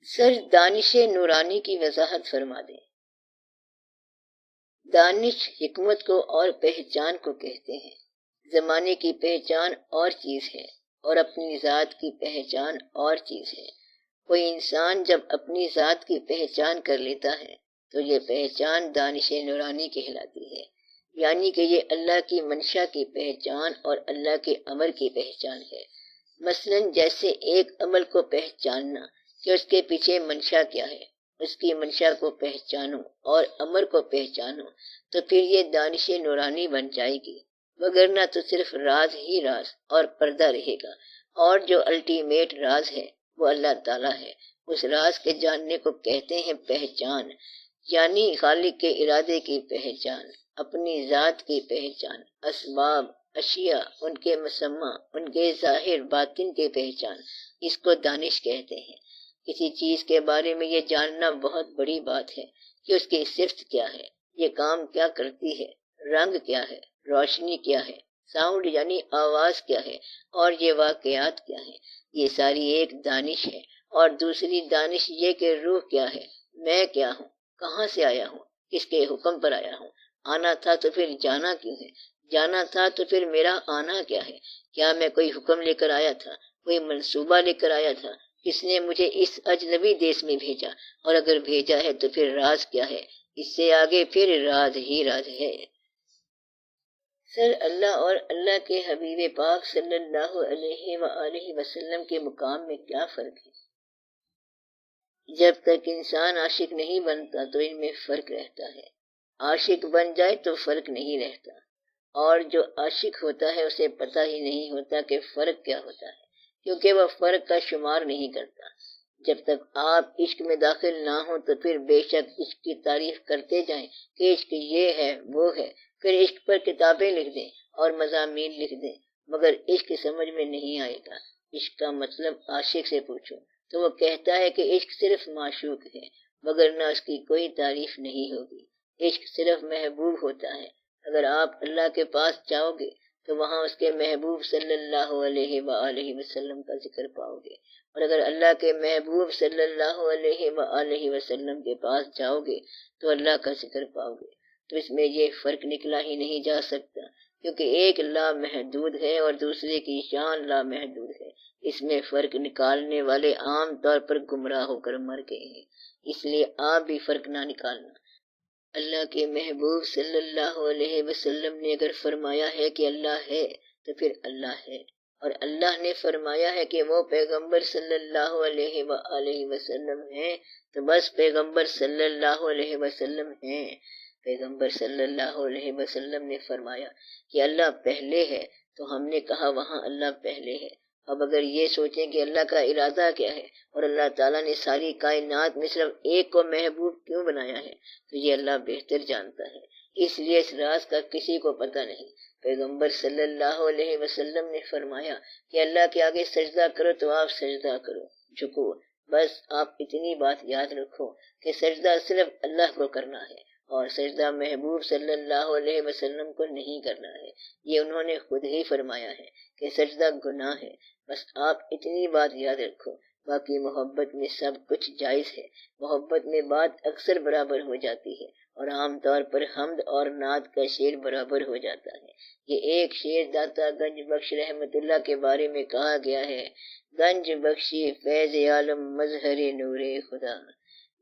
سر دانش نورانی کی وضاحت فرما دیں۔ دانش حکمت کو اور پہچان کو کہتے ہیں۔ زمانے کی پہچان اور چیز ہے اور اپنی ذات کی پہچان اور چیز ہے۔ کوئی انسان جب اپنی ذات کی پہچان کر لیتا ہے تو یہ پہچان دانش نورانی کہلاتی ہے، یعنی کہ یہ اللہ کی منشا کی پہچان اور اللہ کے امر کی پہچان ہے۔ مثلا جیسے ایک عمل کو پہچاننا کہ اس کے پیچھے منشا کیا ہے، اس کی منشا کو پہچانو اور امر کو پہچانو تو پھر یہ دانش نورانی بن جائے گی، وگرنہ تو صرف راز ہی راز اور پردہ رہے گا، اور جو الٹیمیٹ راز ہے وہ اللہ تعالیٰ ہے۔ اس راز کے جاننے کو کہتے ہیں پہچان، یعنی خالق کے ارادے کی پہچان، اپنی ذات کی پہچان، اسباب، اشیاء، ان کے مسمى، ان کے ظاہر باطن کی پہچان، اس کو دانش کہتے ہیں۔ کسی چیز کے بارے میں یہ جاننا بہت بڑی بات ہے کہ اس کی صفت کیا ہے، یہ کام کیا کرتی ہے، رنگ کیا ہے، روشنی کیا ہے، ساؤنڈ یعنی آواز کیا ہے، اور یہ واقعات کیا ہے۔ یہ ساری ایک دانش ہے۔ اور دوسری دانش یہ کہ روح کیا ہے، میں کیا ہوں، کہاں سے آیا ہوں، کس کے حکم پر آیا ہوں، آنا تھا تو پھر جانا کیوں ہے، جانا تھا تو پھر میرا آنا کیا ہے، کیا میں کوئی حکم لے کر آیا تھا، کوئی منصوبہ لے کر آیا تھا، کس نے مجھے اس اجنبی دیش میں بھیجا، اور اگر بھیجا ہے تو پھر راز کیا ہے، اس سے آگے پھر راز ہی راز ہے۔ سر اللہ اور اللہ کے حبیب پاک صلی اللہ علیہ وآلہ وسلم کے مقام میں کیا فرق ہے؟ جب تک انسان عاشق نہیں بنتا تو ان میں فرق رہتا ہے، عاشق بن جائے تو فرق نہیں رہتا، اور جو عاشق ہوتا ہے اسے پتہ ہی نہیں ہوتا کہ فرق کیا ہوتا ہے، کیونکہ وہ فرق کا شمار نہیں کرتا۔ جب تک آپ عشق میں داخل نہ ہوں تو پھر بے شک عشق کی تعریف کرتے جائیں کہ عشق یہ ہے وہ ہے، پھر عشق پر کتابیں لکھ دیں اور مضامین لکھ دیں، مگر عشق سمجھ میں نہیں آئے گا۔ عشق کا مطلب عاشق سے پوچھو تو وہ کہتا ہے کہ عشق صرف معشوق ہے، مگر نہ اس کی کوئی تعریف نہیں ہوگی۔ عشق صرف محبوب ہوتا ہے۔ اگر آپ اللہ کے پاس جاؤ گے تو وہاں اس کے محبوب صلی اللہ علیہ وآلہ وسلم کا ذکر پاؤ گے، اور اگر اللہ کے محبوب صلی اللہ علیہ وآلہ وسلم کے پاس جاؤ گے تو اللہ کا ذکر پاؤ گے۔ تو اس میں یہ فرق نکلا ہی نہیں جا سکتا، کیونکہ ایک لامحدود ہے اور دوسرے کی شان لامحدود ہے۔ اس میں فرق نکالنے والے عام طور پر گمراہ ہو کر مر گئے ہیں، اس لیے آپ بھی فرق نہ نکالنا۔ اللہ کے محبوب صلی اللہ علیہ وسلم نے اگر فرمایا ہے کہ اللہ ہے تو پھر اللہ ہے، اور اللہ نے فرمایا ہے کہ وہ پیغمبر صلی اللہ علیہ وآلہ وسلم ہیں تو بس پیغمبر صلی اللہ علیہ وسلم ہیں۔ پیغمبر صلی اللہ علیہ وسلم نے فرمایا کہ اللہ پہلے ہے تو ہم نے کہا وہاں اللہ پہلے ہے۔ اب اگر یہ سوچیں کہ اللہ کا ارادہ کیا ہے اور اللہ تعالیٰ نے ساری کائنات میں صرف ایک کو محبوب کیوں بنایا ہے تو یہ اللہ بہتر جانتا ہے، اس لیے اس راز کا کسی کو پتہ نہیں۔ پیغمبر صلی اللہ علیہ وسلم نے فرمایا کہ اللہ کے آگے سجدہ کرو تو آپ سجدہ کرو، جھکو، بس آپ اتنی بات یاد رکھو کہ سجدہ صرف اللہ کو کرنا ہے اور سجدہ محبوب صلی اللہ علیہ وسلم کو نہیں کرنا ہے۔ یہ انہوں نے خود ہی فرمایا ہے کہ سجدہ گناہ ہے، بس آپ اتنی بات یاد رکھو، باقی محبت میں سب کچھ جائز ہے۔ محبت میں بات اکثر برابر ہو جاتی ہے اور عام طور پر حمد اور نعت کا شعر برابر ہو جاتا ہے۔ یہ ایک شعر داتا گنج بخش رحمت اللہ کے بارے میں کہا گیا ہے، گنج بخشی فیض عالم مظہر نور خدا،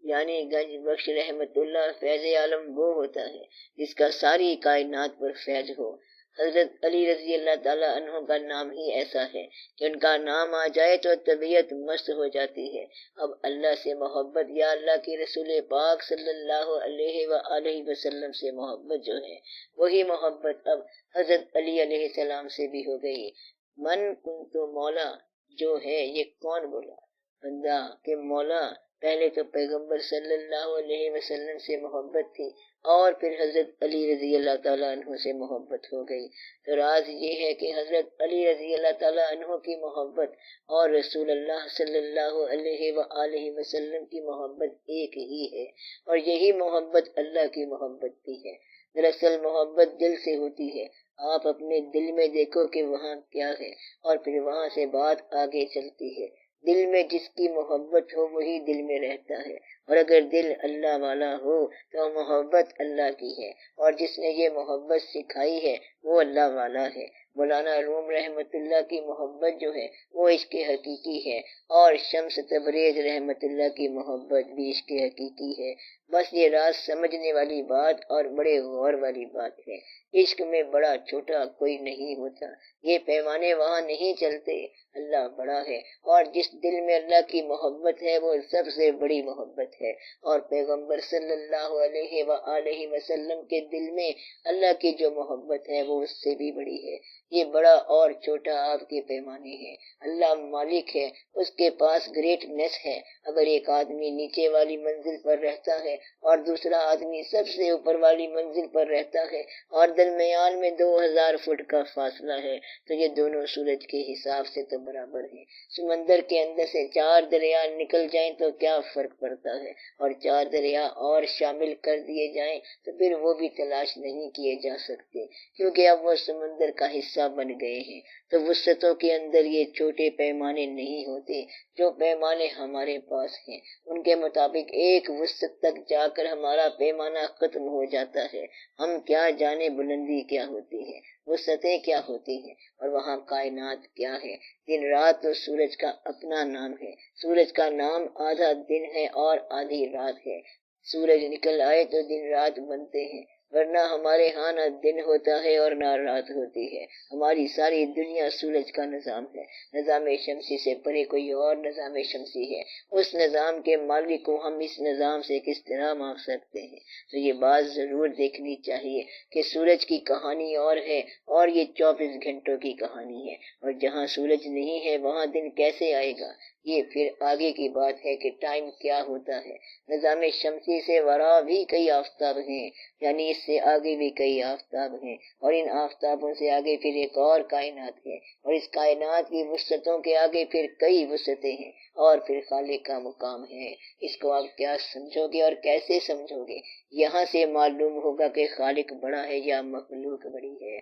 یعنی گنج بخش رحمت اللہ فیض عالم وہ ہوتا ہے جس کا ساری کائنات پر فیض ہو۔ حضرت علی رضی اللہ تعالیٰ عنہ کا نام ہی ایسا ہے کہ ان کا نام آ جائے تو طبیعت مست ہو جاتی ہے۔ اب اللہ سے محبت یا اللہ کے رسول پاک صلی اللہ علیہ وآلہ وسلم سے محبت جو ہے وہی محبت اب حضرت علی علیہ السلام سے بھی ہو گئی۔ من کنت مولا جو ہے یہ کون بولا؟ بندہ کہ مولا، پہلے تو پیغمبر صلی اللہ علیہ وسلم سے محبت تھی اور پھر حضرت علی رضی اللہ تعالیٰ عنہ سے محبت ہو گئی۔ تو راز یہ ہے کہ حضرت علی رضی اللہ تعالیٰ عنہ کی محبت اور رسول اللہ صلی اللہ علیہ وآلہ وسلم کی محبت ایک ہی ہے، اور یہی محبت اللہ کی محبت بھی ہے۔ دراصل محبت دل سے ہوتی ہے۔ آپ اپنے دل میں دیکھو کہ وہاں کیا ہے اور پھر وہاں سے بات آگے چلتی ہے۔ دل میں جس کی محبت ہو وہی دل میں رہتا ہے، اور اگر دل اللہ والا ہو تو محبت اللہ کی ہے، اور جس نے یہ محبت سکھائی ہے وہ اللہ والا ہے۔ مولانا روم رحمت اللہ کی محبت جو ہے وہ عشق حقیقی ہے، اور شمس تبریز رحمت اللہ کی محبت بھی عشق حقیقی ہے۔ بس یہ راز سمجھنے والی بات اور بڑے غور والی بات ہے۔ عشق میں بڑا چھوٹا کوئی نہیں ہوتا، یہ پیمانے وہاں نہیں چلتے، اللہ بڑا ہے، اور جس دل میں اللہ کی محبت ہے وہ سب سے بڑی محبت ہے، اور پیغمبر صلی اللہ علیہ وآلہ وسلم کے دل میں اللہ کی جو محبت ہے وہ اس سے بھی بڑی ہے۔ یہ بڑا اور چھوٹا آپ کے پیمانے ہیں، اللہ مالک ہے، اس کے پاس گریٹنس ہے۔ اگر ایک آدمی نیچے والی منزل پر رہتا ہے اور دوسرا آدمی سب سے اوپر والی منزل پر رہتا ہے اور درمیان میں 2000 فٹ کا فاصلہ ہے تو یہ دونوں سورج کے حساب سے تو برابر ہیں۔ سمندر کے اندر سے 4 دریا نکل جائیں تو کیا فرق پڑتا ہے، اور 4 دریا اور شامل کر دیے جائیں تو پھر وہ بھی تلاش نہیں کیے جا سکتے، کیونکہ اب وہ سمندر کا حصہ بن گئے ہیں۔ تو وسعتوں کے اندر یہ چھوٹے پیمانے نہیں ہوتے جو پیمانے ہمارے پاس ہیں، ان کے مطابق ایک وسعت تک جا کر ہمارا پیمانہ ختم ہو جاتا ہے۔ ہم کیا جانے بلندی کیا ہوتی ہے، وسعتیں کیا ہوتی ہیں، اور وہاں کائنات کیا ہے۔ دن رات تو سورج کا اپنا نام ہے، سورج کا نام آدھا دن ہے اور آدھی رات ہے۔ سورج نکل آئے تو دن رات بنتے ہیں، ورنہ ہمارے ہاں نہ دن ہوتا ہے اور نہ رات ہوتی ہے۔ ہماری ساری دنیا سورج کا نظام ہے، نظام شمسی سے پرے کوئی اور نظام شمسی ہے، اس نظام کے مالک کو ہم اس نظام سے کس طرح مانگ سکتے ہیں؟ تو یہ بات ضرور دیکھنی چاہیے کہ سورج کی کہانی اور ہے اور یہ 24 گھنٹوں کی کہانی ہے، اور جہاں سورج نہیں ہے وہاں دن کیسے آئے گا؟ یہ پھر آگے کی بات ہے کہ ٹائم کیا ہوتا ہے۔ نظام شمسی سے ورا بھی کئی آفتاب ہیں، یعنی اس سے آگے بھی کئی آفتاب ہیں، اور ان آفتابوں سے آگے پھر ایک اور کائنات ہے، اور اس کائنات کی وسعتوں کے آگے پھر کئی وسعتیں ہیں، اور پھر خالق کا مقام ہے۔ اس کو آپ کیا سمجھو گے اور کیسے سمجھو گے؟ یہاں سے معلوم ہوگا کہ خالق بڑا ہے یا مخلوق بڑی ہے۔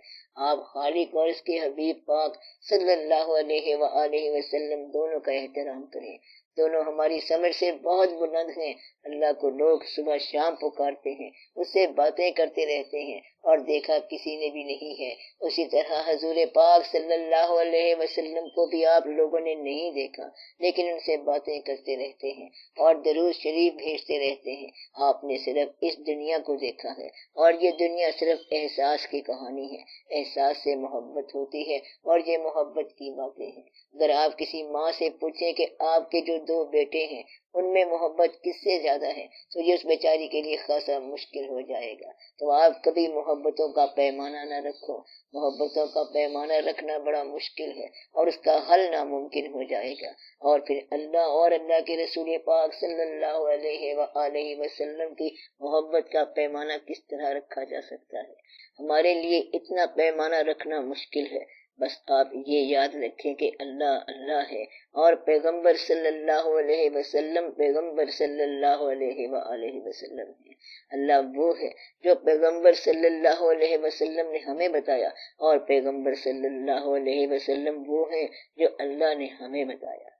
آپ خالق اور اس کے حبیب پاک صلی اللہ علیہ وآلہ وسلم دونوں کا احترام کریں، دونوں ہماری سمجھ سے بہت بلند ہیں۔ اللہ کو لوگ صبح شام پکارتے ہیں، اس سے باتیں کرتے رہتے ہیں اور دیکھا کسی نے بھی نہیں ہے۔ اسی طرح حضور پاک صلی اللہ علیہ وسلم کو بھی آپ لوگوں نے نہیں دیکھا، لیکن ان سے باتیں کرتے رہتے ہیں اور درود شریف بھیجتے رہتے ہیں۔ آپ نے صرف اس دنیا کو دیکھا ہے، اور یہ دنیا صرف احساس کی کہانی ہے۔ احساس سے محبت ہوتی ہے اور یہ محبت کی باتیں ہیں۔ اگر آپ کسی ماں سے پوچھیں کہ آپ کے جو 2 بیٹے ہیں ان میں محبت کس سے زیادہ ہے تو یہ اس بیچاری کے لیے خاصا مشکل ہو جائے گا۔ تو آپ کبھی محبتوں کا پیمانہ نہ رکھو، محبتوں کا پیمانہ رکھنا بڑا مشکل ہے اور اس کا حل ناممکن ہو جائے گا۔ اور پھر اللہ اور اللہ کے رسول پاک صلی اللہ علیہ وآلہ وسلم کی محبت کا پیمانہ کس طرح رکھا جا سکتا ہے؟ ہمارے لیے اتنا پیمانہ رکھنا مشکل ہے۔ بس آپ یہ یاد رکھیں کہ اللہ اللہ ہے، اور پیغمبر صلی اللہ علیہ وسلم پیغمبر صلی اللہ علیہ وآلہ وسلم ہے۔ اللہ وہ ہے جو پیغمبر صلی اللہ علیہ وسلم نے ہمیں بتایا، اور پیغمبر صلی اللہ علیہ وسلم وہ ہیں جو اللہ نے ہمیں بتایا۔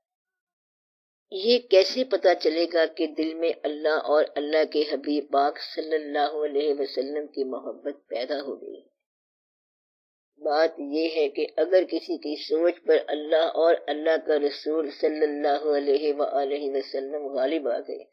یہ کیسے پتا چلے گا کہ دل میں اللہ اور اللہ کے حبیب پاک صلی اللہ علیہ وسلم کی محبت پیدا ہو گئی؟ بات یہ ہے کہ اگر کسی کی سوچ پر اللہ اور اللہ کا رسول صلی اللہ علیہ وآلہ وسلم غالب آ گئے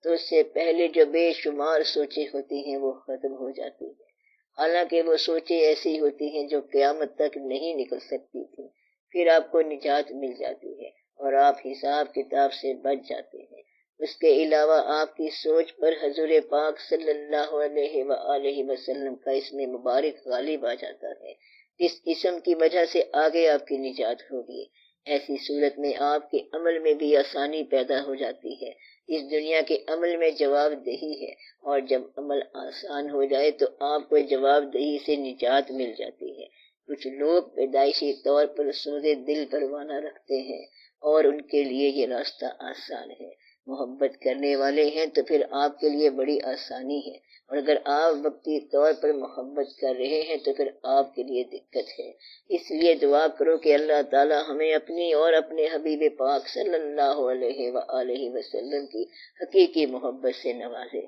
تو اس سے پہلے جو بے شمار سوچیں ہوتی ہیں وہ ختم ہو جاتی ہیں، حالانکہ وہ سوچیں ایسی ہوتی ہیں جو قیامت تک نہیں نکل سکتی تھی۔ پھر آپ کو نجات مل جاتی ہے اور آپ حساب کتاب سے بچ جاتے ہیں۔ اس کے علاوہ آپ کی سوچ پر حضور پاک صلی اللہ علیہ وآلہ وسلم کا اسم مبارک غالب آ جاتا ہے، اس اسم کی وجہ سے آگے آپ کی نجات ہوگی۔ ایسی صورت میں آپ کے عمل میں بھی آسانی پیدا ہو جاتی ہے، اس دنیا کے عمل میں جواب دہی ہے، اور جب عمل آسان ہو جائے تو آپ کو جواب دہی سے نجات مل جاتی ہے۔ کچھ لوگ پیدائشی طور پر سودے دل پروانہ رکھتے ہیں اور ان کے لیے یہ راستہ آسان ہے۔ محبت کرنے والے ہیں تو پھر آپ کے لیے بڑی آسانی ہے، اور اگر آپ وقتی طور پر محبت کر رہے ہیں تو پھر آپ کے لیے دقت ہے۔ اس لیے دعا کرو کہ اللہ تعالی ہمیں اپنی اور اپنے حبیب پاک صلی اللہ علیہ وآلہ وسلم کی حقیقی محبت سے نوازے۔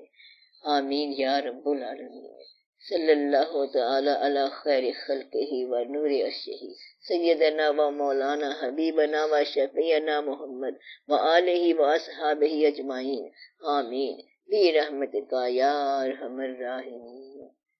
آمین یا رب العالمین۔ صلی اللہ تعالی علی خیر خلقہ و نور عرشہ سیدنا و مولانا حبیبنا و شفیعنا محمد و آلہ و اصحابہ اجمعین، آمین برحمتک یا ارحم الراحمین۔